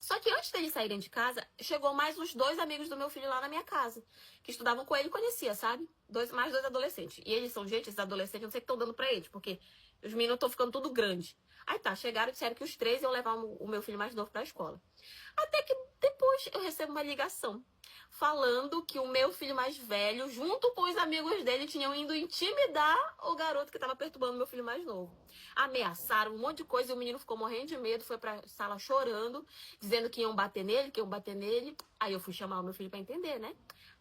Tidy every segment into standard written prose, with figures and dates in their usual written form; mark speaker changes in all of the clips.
Speaker 1: Só que antes deles saírem de casa, chegou mais uns 2 amigos do meu filho lá na minha casa, que estudavam com ele e conhecia, sabe? Mais 2 adolescentes. E eles são, gente, esses adolescentes, eu não sei o que estão dando pra eles, porque os meninos estão ficando tudo grande. Aí tá, chegaram e disseram que os 3 iam levar o meu filho mais novo pra escola. Até que depois eu recebo uma ligação falando que o meu filho mais velho, junto com os amigos dele, tinham ido intimidar o garoto que estava perturbando meu filho mais novo. Ameaçaram um monte de coisa e o menino ficou morrendo de medo, foi pra sala chorando, dizendo que iam bater nele, que iam bater nele. Aí eu fui chamar o meu filho pra entender, né?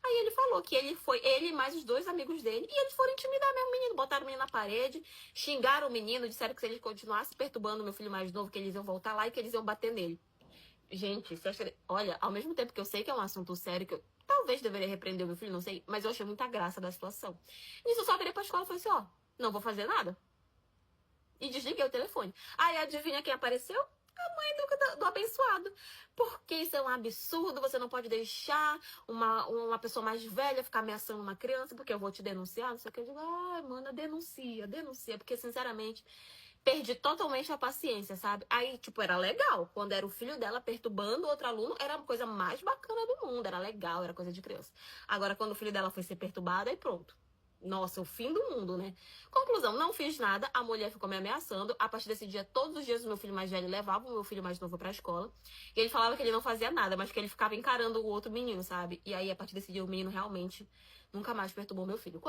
Speaker 1: Aí ele falou que ele mais os 2 amigos dele, e eles foram intimidar mesmo o menino, botaram o menino na parede, xingaram o menino, disseram que se ele continuasse perturbando o meu filho mais novo, que eles iam voltar lá e que eles iam bater nele. Gente, olha, ao mesmo tempo que eu sei que é um assunto sério, que eu talvez deveria repreender o meu filho, não sei, mas eu achei muita graça da situação. Nisso eu só virei pra escola e falei assim, ó, não vou fazer nada. E desliguei o telefone. Aí adivinha quem apareceu? A mãe do abençoado. Porque isso é um absurdo, você não pode deixar uma pessoa mais velha ficar ameaçando uma criança, porque eu vou te denunciar, não sei o que. Eu digo, ai, mana, denuncia, porque sinceramente perdi totalmente a paciência, sabe? Aí, tipo, era legal. Quando era o filho dela perturbando outro aluno, era a coisa mais bacana do mundo. Era legal, era coisa de criança. Agora, quando o filho dela foi ser perturbado, aí pronto. Nossa, o fim do mundo, né? Conclusão, não fiz nada. A mulher ficou me ameaçando. A partir desse dia, todos os dias, o meu filho mais velho levava o meu filho mais novo pra escola. E ele falava que ele não fazia nada, mas que ele ficava encarando o outro menino, sabe? E aí, a partir desse dia, o menino realmente nunca mais perturbou meu filho.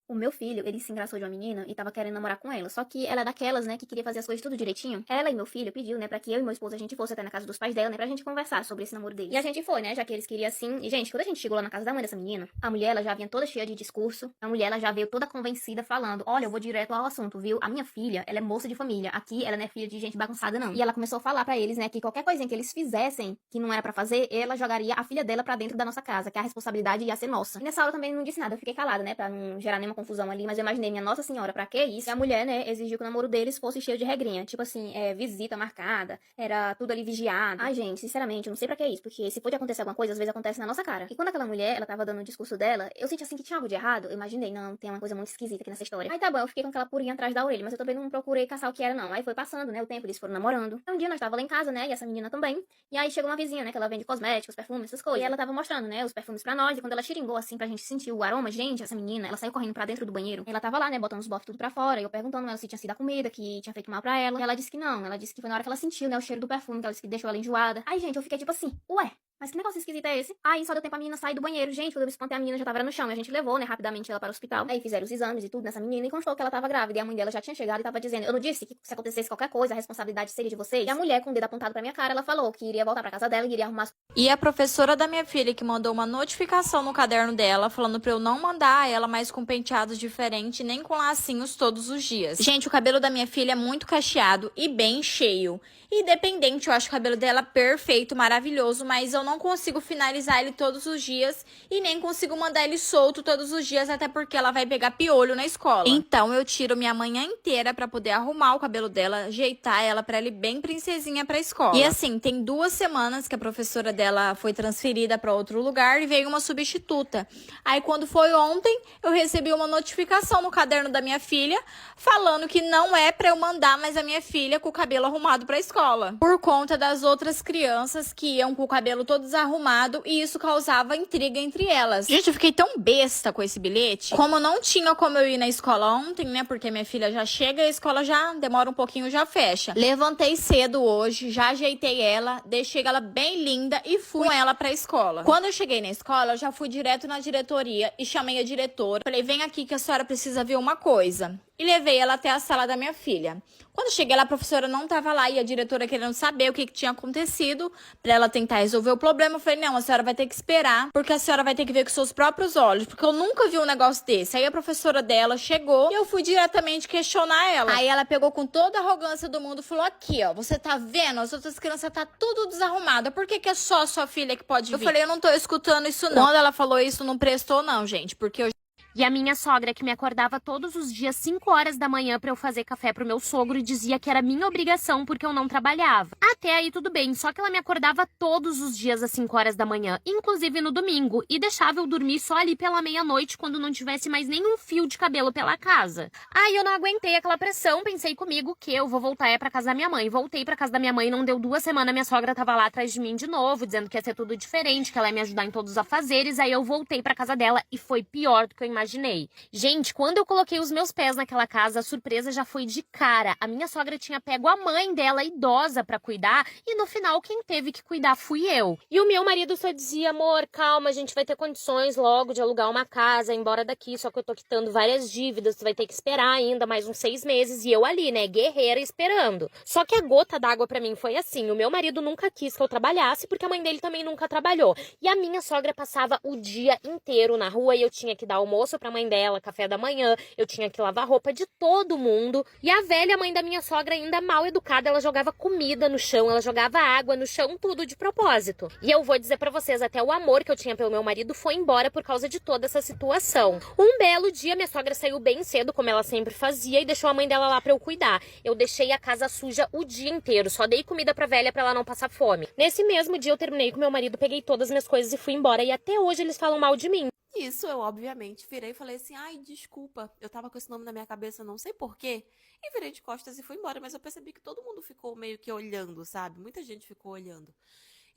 Speaker 2: O meu filho, ele se engraçou de uma menina e tava querendo namorar com ela. Só que ela é daquelas, né, que queria fazer as coisas tudo direitinho. Ela e meu filho pediu, né, pra que eu e meu esposo a gente fosse até na casa dos pais dela, né, pra gente conversar sobre esse namoro deles. E a gente foi, né, já que eles queriam assim. E, gente, quando a gente chegou lá na casa da mãe dessa menina, a mulher, ela já vinha toda cheia de discurso. A mulher, ela já veio toda convencida falando, olha, eu vou direto ao assunto, viu? A minha filha, ela é moça de família. Aqui, ela não é filha de gente bagunçada, não. E ela começou a falar pra eles, né, que qualquer coisinha que eles fizessem, que não era pra fazer, ela jogaria a filha dela pra dentro da nossa casa, que a responsabilidade ia ser nossa. E nessa hora eu também não disse nada, eu fiquei calada, né, pra não gerar nenhuma confusão ali, mas eu imaginei, minha Nossa Senhora, pra que isso? E a mulher, né, exigiu que o namoro deles fosse cheio de regrinha. Tipo assim, visita marcada, era tudo ali vigiado. Ai, gente, sinceramente, eu não sei pra que isso, porque se for de acontecer alguma coisa, às vezes acontece na nossa cara. E quando aquela mulher, ela tava dando o discurso dela, eu senti assim que tinha algo de errado. Eu imaginei, não, tem uma coisa muito esquisita aqui nessa história. Aí tá bom, eu fiquei com aquela purinha atrás da orelha, mas eu também não procurei caçar o que era, não. Aí foi passando, né, o tempo, eles foram namorando. Aí um dia nós tava lá em casa, né, e essa menina também. E aí chegou uma vizinha, né, que ela vende cosméticos, perfumes, essas coisas. E ela tava mostrando, né, os perfumes pra nós. E quando ela xeringou assim pra gente sentir o aroma, gente, essa menina, ela saiu correndo pra dentro do banheiro. Ela tava lá, né, botando os bofs tudo pra fora, e eu perguntando ela se tinha sido a comida, que tinha feito mal pra ela. E ela disse que não, ela disse que foi na hora que ela sentiu, né, o cheiro do perfume, que ela disse que deixou ela enjoada. Aí, gente, eu fiquei tipo assim, ué, mas que negócio esquisito é esse? Aí só deu tempo a menina sair do banheiro. Gente, quando eu espantei a menina já tava no chão. E a gente levou, né, rapidamente ela para o hospital. Aí fizeram os exames e tudo nessa menina e constou que ela tava grávida. E a mãe dela já tinha chegado e tava dizendo, eu não disse que se acontecesse qualquer coisa, a responsabilidade seria de vocês? E a mulher, com o dedo apontado pra minha cara, ela falou que iria voltar pra casa dela e iria arrumar as...
Speaker 3: E a professora da minha filha que mandou uma notificação no caderno dela, falando pra eu não mandar ela mais com penteados diferentes, nem com lacinhos todos os dias. Gente, o cabelo da minha filha é muito cacheado e bem cheio. Independente, eu acho o cabelo dela perfeito, maravilhoso, mas eu não consigo finalizar ele todos os dias e nem consigo mandar ele solto todos os dias, até porque ela vai pegar piolho na escola. Então eu tiro minha manhã inteira pra poder arrumar o cabelo dela, ajeitar ela pra ela ir bem princesinha pra escola. E assim, tem 2 semanas que a professora dela foi transferida pra outro lugar e veio uma substituta. Aí quando foi ontem, eu recebi uma notificação no caderno da minha filha falando que não é pra eu mandar mais a minha filha com o cabelo arrumado pra escola. Por conta das outras crianças que iam com o cabelo todo desarrumado e isso causava intriga entre elas. Gente, eu fiquei tão besta com esse bilhete. Como não tinha como eu ir na escola ontem, né? Porque minha filha já chega e a escola já demora um pouquinho, já fecha. Levantei cedo hoje, já ajeitei ela, deixei ela bem linda e fui com ela pra escola. Quando eu cheguei na escola, eu já fui direto na diretoria e chamei a diretora. Falei, vem aqui que a senhora precisa ver uma coisa. E levei ela até a sala da minha filha. Quando cheguei lá, a professora não estava lá e a diretora querendo saber o que tinha acontecido para ela tentar resolver o problema. Eu falei, não, a senhora vai ter que esperar, porque a senhora vai ter que ver com seus próprios olhos, porque eu nunca vi um negócio desse. Aí a professora dela chegou e eu fui diretamente questionar ela. Aí ela pegou com toda a arrogância do mundo e falou, aqui, ó, você tá vendo? As outras crianças tá tudo desarrumada. Por que é só a sua filha que pode vir? Eu falei, eu não tô escutando isso não. Quando ela falou isso, não prestou não, gente, porque eu
Speaker 4: E a minha sogra, que me acordava todos os dias 5 horas da manhã pra eu fazer café pro meu sogro, dizia que era minha obrigação porque eu não trabalhava. Até aí tudo bem, só que ela me acordava todos os dias às 5 horas da manhã, inclusive no domingo, e deixava eu dormir só ali pela meia-noite quando não tivesse mais nenhum fio de cabelo pela casa. Aí eu não aguentei aquela pressão, pensei comigo que eu vou voltar pra casa da minha mãe. Voltei pra casa da minha mãe, não deu 2 semanas, minha sogra tava lá atrás de mim de novo, dizendo que ia ser tudo diferente, que ela ia me ajudar em todos os afazeres. Aí eu voltei pra casa dela e foi pior do que eu imaginei. Gente, quando eu coloquei os meus pés naquela casa, a surpresa já foi de cara. A minha sogra tinha pego a mãe dela, idosa, pra cuidar, e no final quem teve que cuidar fui eu. E o meu marido só dizia: amor, calma, a gente vai ter condições logo de alugar uma casa, ir embora daqui, só que eu tô quitando várias dívidas, tu vai ter que esperar ainda mais uns 6 meses. E eu ali, né, guerreira, esperando. Só que a gota d'água pra mim foi assim: o meu marido nunca quis que eu trabalhasse, porque a mãe dele também nunca trabalhou. E a minha sogra passava o dia inteiro na rua e eu tinha que dar almoço pra mãe dela, café da manhã, eu tinha que lavar roupa de todo mundo. E a velha mãe da minha sogra, ainda mal educada, ela jogava comida no chão, ela jogava água no chão, tudo de propósito. E eu vou dizer pra vocês, até o amor que eu tinha pelo meu marido foi embora por causa de toda essa situação. Um belo dia, minha sogra saiu bem cedo, como ela sempre fazia, e deixou a mãe dela lá pra eu cuidar. Eu deixei a casa suja o dia inteiro, só dei comida pra velha pra ela não passar fome. Nesse mesmo dia eu terminei com meu marido, peguei todas as minhas coisas e fui embora, e até hoje eles falam mal de mim.
Speaker 1: Isso eu, obviamente, virei e falei assim: ai, desculpa, eu tava com esse nome na minha cabeça, não sei porquê. E virei de costas e fui embora, mas eu percebi que todo mundo ficou meio que olhando, sabe? Muita gente ficou olhando.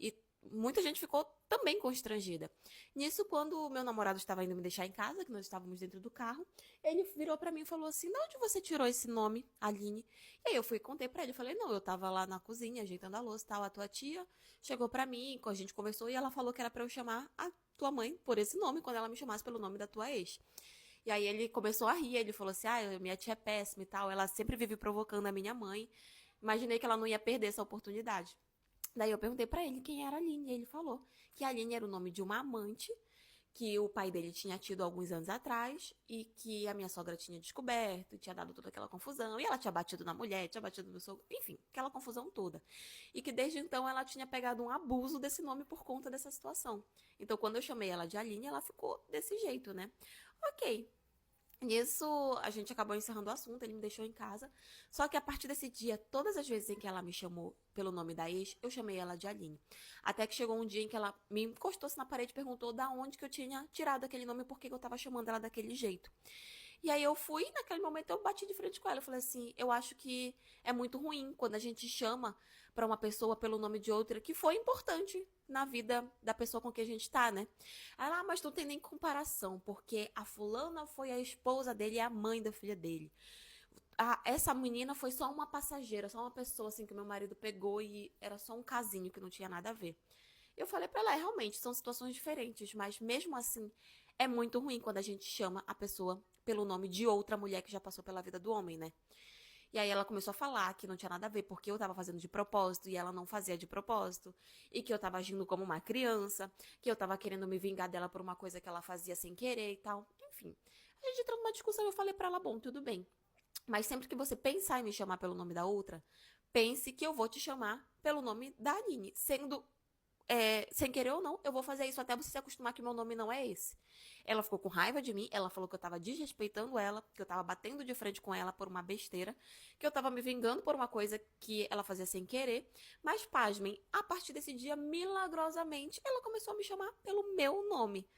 Speaker 1: E muita gente ficou também constrangida. Nisso, quando o meu namorado estava indo me deixar em casa, que nós estávamos dentro do carro, ele virou pra mim e falou assim: de onde você tirou esse nome, Aline? E aí eu fui e contei pra ele, falei: não, eu tava lá na cozinha, ajeitando a louça e tal, a tua tia chegou pra mim, a gente conversou e ela falou que era pra eu chamar a tua mãe por esse nome, quando ela me chamasse pelo nome da tua ex. E aí ele começou a rir, ele falou assim: ah, minha tia é péssima e tal, ela sempre vive provocando a minha mãe. Imaginei que ela não ia perder essa oportunidade. Daí eu perguntei pra ele quem era a Aline, e ele falou que a Aline era o nome de uma amante que o pai dele tinha tido alguns anos atrás e que a minha sogra tinha descoberto, tinha dado toda aquela confusão, e ela tinha batido na mulher, tinha batido no sogro, enfim, aquela confusão toda. E que desde então ela tinha pegado um abuso desse nome por conta dessa situação. Então quando eu chamei ela de Aline, ela ficou desse jeito, né? Ok. Nisso, a gente acabou encerrando o assunto, ele me deixou em casa. Só que a partir desse dia, todas as vezes em que ela me chamou pelo nome da ex, eu chamei ela de Aline. Até que chegou um dia em que ela me encostou-se na parede e perguntou da onde que eu tinha tirado aquele nome e por que eu tava chamando ela daquele jeito. E aí eu fui, naquele momento eu bati de frente com ela. Eu falei assim: eu acho que é muito ruim quando a gente chama pra uma pessoa pelo nome de outra que foi importante na vida da pessoa com quem a gente tá, né? Ela: ah, mas não tem nem comparação, porque a fulana foi a esposa dele e a mãe da filha dele. Essa menina foi só uma passageira, só uma pessoa assim que meu marido pegou e era só um casinho que não tinha nada a ver. Eu falei pra ela: realmente, são situações diferentes, mas mesmo assim é muito ruim quando a gente chama a pessoa pelo nome de outra mulher que já passou pela vida do homem, né? E aí ela começou a falar que não tinha nada a ver, porque eu tava fazendo de propósito e ela não fazia de propósito, e que eu tava agindo como uma criança, que eu tava querendo me vingar dela por uma coisa que ela fazia sem querer e tal. Enfim, a gente entrou numa discussão e eu falei pra ela: bom, tudo bem, mas sempre que você pensar em me chamar pelo nome da outra, pense que eu vou te chamar pelo nome da Aline, sendo sem querer ou não, eu vou fazer isso até você se acostumar que meu nome não é esse. Ela ficou com raiva de mim, ela falou que eu tava desrespeitando ela, que eu tava batendo de frente com ela por uma besteira, que eu tava me vingando por uma coisa que ela fazia sem querer, mas pasmem, a partir desse dia, milagrosamente, ela começou a me chamar pelo meu nome.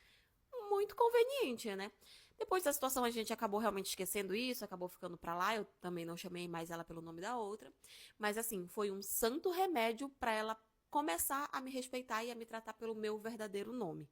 Speaker 1: Muito conveniente, né? Depois da situação a gente acabou realmente esquecendo isso, acabou ficando pra lá, eu também não chamei mais ela pelo nome da outra, mas assim, foi um santo remédio pra ela começar a me respeitar e a me tratar pelo meu verdadeiro nome.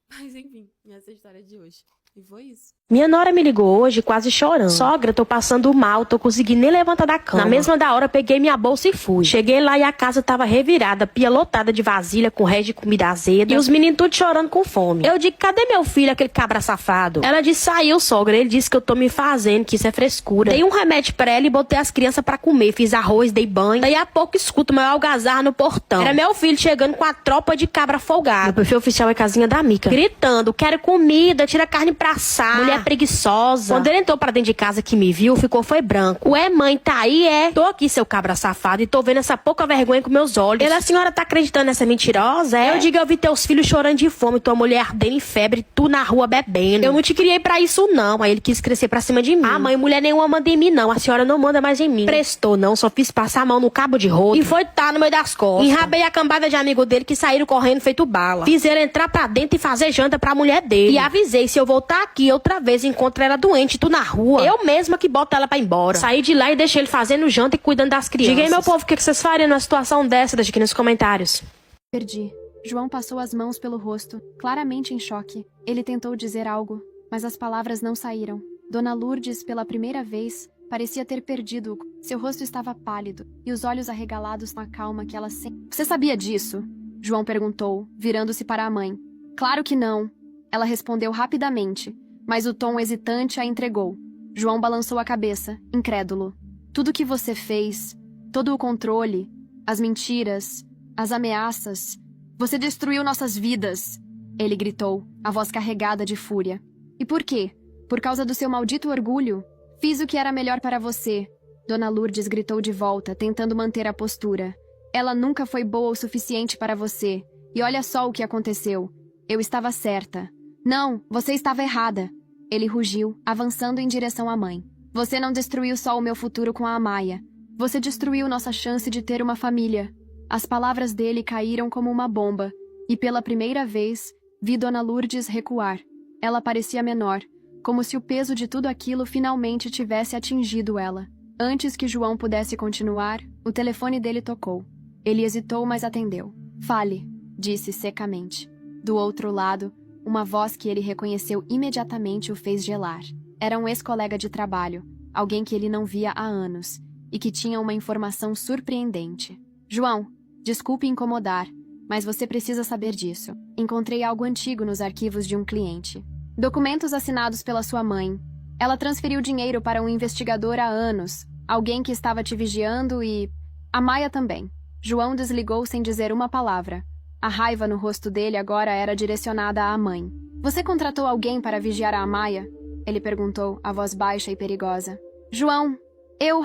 Speaker 1: Mas enfim, essa é a história de hoje. E foi isso.
Speaker 5: Minha nora me ligou hoje quase chorando. Sogra, tô passando mal, tô conseguindo nem levantar da cama. Na mesma da hora, peguei minha bolsa e fui. Cheguei lá e a casa tava revirada, pia lotada de vasilha com resto de comida azeda. E os meninos tudo chorando com fome. Eu digo: cadê meu filho, aquele cabra safado? Ela disse: saiu, sogra. Ele disse que eu tô me fazendo, que isso é frescura. Dei um remédio pra ela e botei as crianças pra comer. Fiz arroz, dei banho. Daí a pouco escuto meu algazarra no portão. Era meu filho chegando com a tropa de cabra folgada. Meu perfil oficial é Casinha da Mica. Gritando: quero comida, tira a carne pra sala. Mulher preguiçosa. Quando ele entrou pra dentro de casa que me viu, foi branco. Ué, mãe, tá aí, é? Tô aqui, seu cabra safado, e tô vendo essa pouca vergonha com meus olhos. A senhora tá acreditando nessa mentirosa, é? Eu digo, eu vi teus filhos chorando de fome, tua mulher ardendo em febre, tu na rua bebendo. Eu não te criei pra isso, não. Aí ele quis crescer pra cima de mim. Ah, mãe, mulher nenhuma manda em mim, não. A senhora não manda mais em mim. Prestou, não. Só fiz passar a mão no cabo de rodo. E foi no meio das costas. Enrabei a cambada de amigo dele que saíram correndo feito bala. Fiz ele entrar pra dentro e fazer janta pra mulher dele. E avisei, se eu voltar aqui outra vez e encontrar ela doente, tu na rua, eu mesma que boto ela pra ir embora. Saí de lá e deixei ele fazendo janta e cuidando das crianças. Diga aí, meu povo, o que vocês fariam numa situação dessa? Deixa aqui nos comentários.
Speaker 6: Perdi. João passou as mãos pelo rosto, claramente em choque. Ele tentou dizer algo, mas as palavras não saíram. Dona Lourdes, pela primeira vez, parecia ter perdido. Seu rosto estava pálido e os olhos arregalados na calma que ela sempre... Você sabia disso? João perguntou, virando-se para a mãe. Claro que não. Ela respondeu rapidamente, mas o tom hesitante a entregou. João balançou a cabeça, incrédulo. Tudo que você fez, todo o controle, as mentiras, as ameaças... Você destruiu nossas vidas! Ele gritou, a voz carregada de fúria. E por quê? Por causa do seu maldito orgulho? Fiz o que era melhor para você. Dona Lourdes gritou de volta, tentando manter a postura. Ela nunca foi boa o suficiente para você. E olha só o que aconteceu. Eu estava certa. Não, você estava errada. Ele rugiu, avançando em direção à mãe. Você não destruiu só o meu futuro com a Amaya. Você destruiu nossa chance de ter uma família. As palavras dele caíram como uma bomba, e pela primeira vez, vi Dona Lourdes recuar. Ela parecia menor, como se o peso de tudo aquilo finalmente tivesse atingido ela. Antes que João pudesse continuar, o telefone dele tocou. Ele hesitou, mas atendeu. Fale, disse secamente. Do outro lado, uma voz que ele reconheceu imediatamente o fez gelar. Era um ex-colega de trabalho, alguém que ele não via há anos, e que tinha uma informação surpreendente. João, desculpe incomodar, mas você precisa saber disso. Encontrei algo antigo nos arquivos de um cliente. Documentos assinados pela sua mãe. Ela transferiu dinheiro para um investigador há anos, alguém que estava te vigiando e... A Maia também. João desligou sem dizer uma palavra. A raiva no rosto dele agora era direcionada à mãe. Você contratou alguém para vigiar a Amaya? Ele perguntou, a voz baixa e perigosa. João, eu...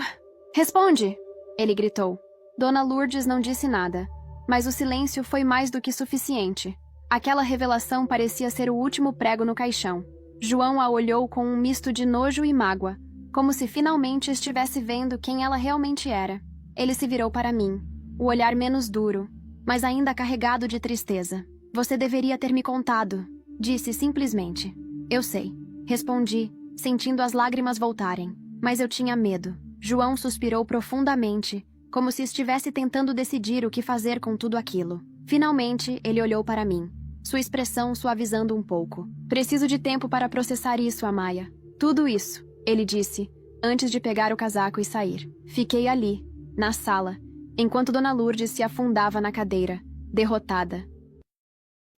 Speaker 6: Responde! Ele gritou. Dona Lourdes não disse nada, mas o silêncio foi mais do que suficiente. Aquela revelação parecia ser o último prego no caixão. João a olhou com um misto de nojo e mágoa, como se finalmente estivesse vendo quem ela realmente era. Ele se virou para mim, o olhar menos duro, mas ainda carregado de tristeza. Você deveria ter me contado, disse simplesmente. Eu sei, respondi, sentindo as lágrimas voltarem, mas eu tinha medo. João suspirou profundamente, como se estivesse tentando decidir o que fazer com tudo aquilo. Finalmente, ele olhou para mim, sua expressão suavizando um pouco. Preciso de tempo para processar isso, Amaya. Tudo isso, ele disse, antes de pegar o casaco e sair. Fiquei ali, na sala, enquanto Dona Lourdes se afundava na cadeira, derrotada.